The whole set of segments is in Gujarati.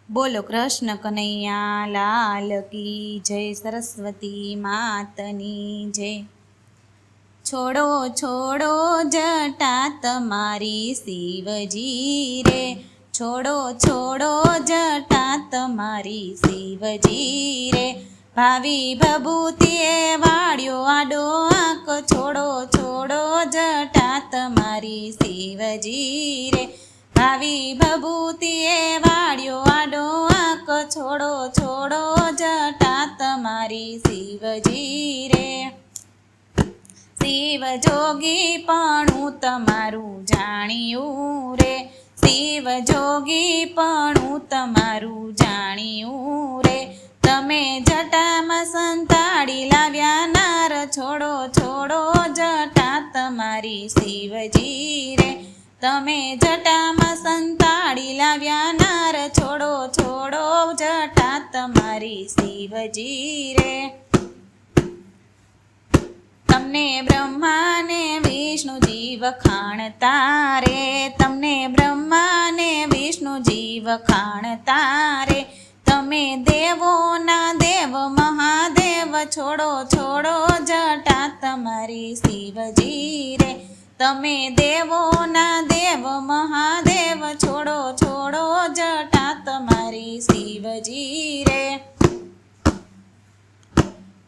બોલો કૃષ્ણ કનૈયા લાલ કી જય, સરસ્વતી માતની જય। છોડો છોડો જટા તમારી શિવજી રે, છોડો છોડો જટા તમારી શિવજી રે, ભાવિ ભભૂતિએ વાળ્યો આડો આંક, છોડો છોડો જટા તમારી શિવજી રે, ભાવિ ભભૂતિએ વાળ્યો આડો આંક, છોડો છોડો જટા તમારી શિવજી રે। શિવ જોગી પણું તમારું જાણ્યું રે, શિવ જોગી પણું તમારું જાણ્યું રે, તમે જટામાં સંતાડી લાવ્યા નાર, છોડો છોડો જટા તમારી શિવજી રે, તમે જટામાં સંતાડી લાવ્યા નાર, છોડો છોડો જટા તમારી શિવજી રે। તમને બ્રહ્માને વિષ્ણુજી વખાણતા રે, તમને બ્રહ્માને વિષ્ણુજી વખાણતા રે, તમે દેવોના દેવ મહાદેવ, છોડો છોડો જટા તમારી શિવજી રે, તમે દેવોના દેવ મહાદેવ, છોડો છોડો જટા તમારી શિવજી રે।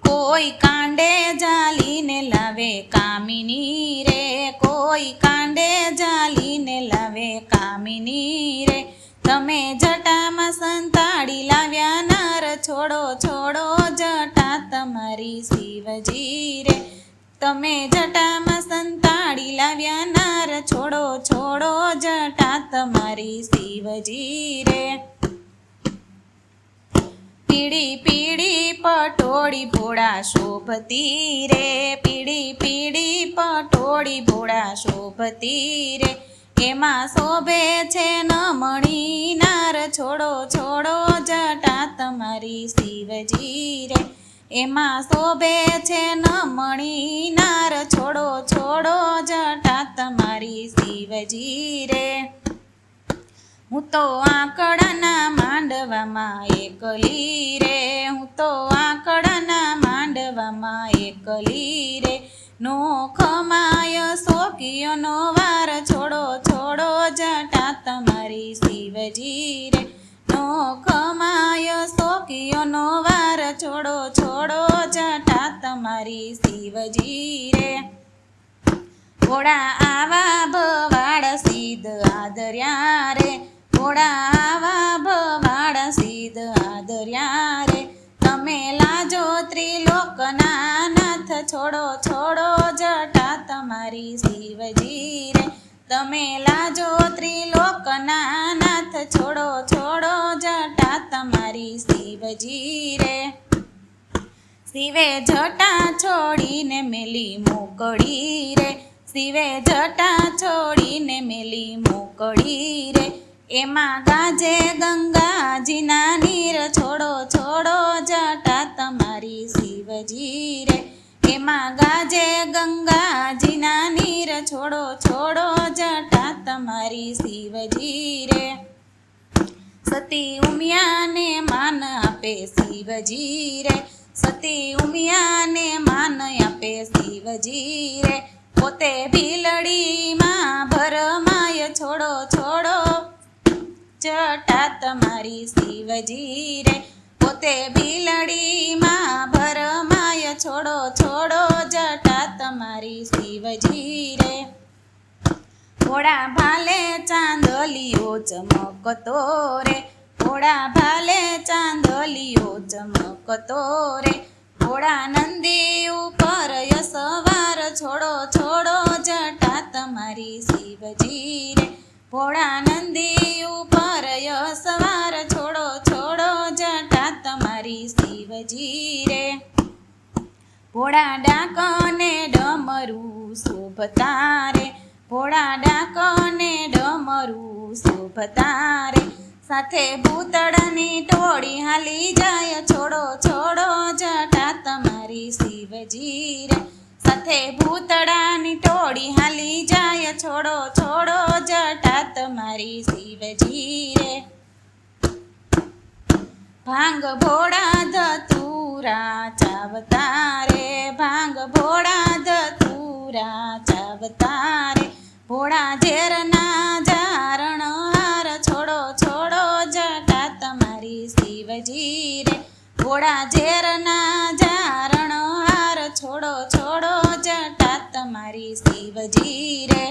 કોઈ કાંડે જાલીને લાવે કામિની રે, કોઈ કાંડે જાલીને લાવે કામિની રે, તમે જટામાં સંતાડી લાવ્યા નાર, છોડો છોડો જટા તમારી શિવજી રે, તમે જટામાં સંતાડી લાવ્યા નાર, છોડો છોડો જટા તમારી શિવજી રે। પીળી પીળી પટોળી ભોળા શોભતી રે, પીળી પીળી પટોળી ભોળા શોભતી રે, એમાં શોભે છે નમણી નાર, છોડો છોડો જટા તમારી શિવજી રે, એમાં શોભે છે નમણી નાર, છોડો છોડો જટા તમારી શિવજી રે। હું તો આંકડાના માંડવામાં એકલી રે, હું તો આંકડાના માંડવામાં એકલી રે, નો ખમાય શોકીઓનો વાર, છોડો છોડો જટા તમારી શિવજી રે, નો ખમાય શોકીઓનો વાર, છોડો છોડો જટા તમારી શિવજી રે। ભોળા આવા ભવાડ સિદ્ધ આદર્યા રે, ભોળા આવા ભવાડ સિદ્ધ આદર્યા રે, તમે લાજો ત્રિલોકના નાથ, છોડો છોડો જટા તમારી શિવજી રે, તમે લાજો ત્રિલોકના નાથ, છોડો છોડો જટા તમારી શિવજી રે। શિવે જટા છોડીને મેલી મોકળી રે, શિવે જટા છોડીને મેલી મોકળી રે, એમાં ગાજે ગંગાજીના નીર, છોડો છોડો જટા તમારી શિવજી રે, એમાં ગાજે ગંગાજીના નીર, છોડો છોડો જટા તમારી શિવજી રે। સતી ઉમિયાને માન આપે શિવજી રે, સતી ઉમિયાને માન આપે શિવજી રે, પોતે ભીલડીમાં ભરમાય, છોડો છોડો જટા તમારી શિવજી રે, પોતે ભીલડીમાં ભરમાય, છોડો છોડો જટા તમારી શિવજી રે। ભોળા ભાલે ચાંદલિયો ચમકતો રે, ભોળા ભાલે ચાંદલિયો ચમકતો રે, ભોળા નંદી ઉપર સવાર, છોડો છોડો જટા તમારી શિવજી રે, ભોળા નંદી ઉપર સવાર, છોડો છોડો જટા તમારી શિવજી રે। ભોળા ડાકને ડમરું શોભતા રે, ભોળા ડાકને ડમરું શોભતા રે, સાથે ભૂતળની ટોળી હાલી જાય, છોડો છોડો જટા તમારી શિવજી રે, સાથે ભૂતળાની ટોળી હાલી જાય, છોડો છોડો જટા તમારી શિવજી રે। ભાંગ ભોળા ધતુરા ચાવતા રે ભાંગ ભોળા ધતુરા ચાવતા રે ભોળા ઝેરના જારણ હાર છોડો છોડો જટા તમારી શિવજી રે ભોળા ઝેરના જારણ હાર છોડો છોડો જટા તમારી શિવજી રે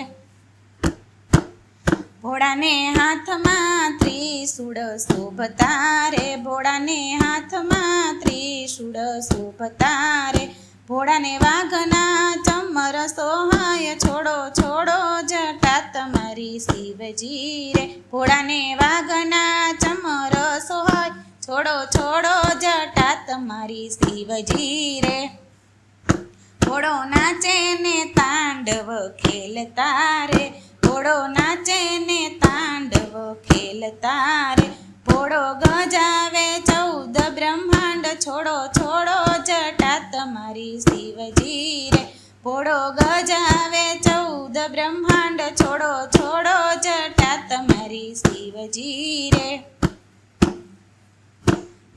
ભોળાને હાથમાં ત્રિશૂળ શોભતા રે ભોળાને હાથમાં ત્રિશૂળ શોભતા રે ભોળાને વાઘના ચમર સોહાય છોડો છોડો જટા તમારી શિવજી રે ભોળાને વાઘના ચમર સોહાય છોડો છોડો જટા તમારી શિવજી રે ભોળો નાચે ને તાંડવ ખેલતા રે ભોળો નાચે ને તાંડવ ખેલતા રે ભોળો ગજાવે 14 બ્રહ્માંડ છોડો છોડો જટા તમારી શિવજી રે ભોળો ગજાવે 14 બ્રહ્માંડ છોડો છોડો જટા તમારી શિવજી રે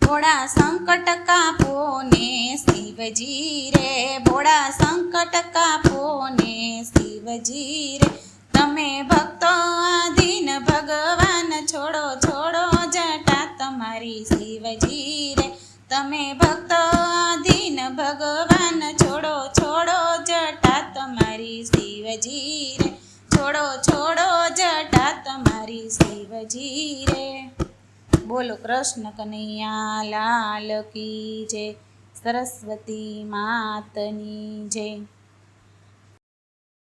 ભોળા સંકટ કાપો ને શિવજી રે ભોળા સંકટ કાપો ને શિવજી રે તમે ભક્તો આધીન ભગવાન છોડો છોડો જટા તમારી શિવજી રે તમે ભક્તો આધીન ભગવાન છોડો છોડો જટા તમારી શિવજી રે છોડો છોડો જટા તમારી શિવજી રે બોલો કૃષ્ણ કનૈયા લાલ કી જય સરસ્વતી માતની જય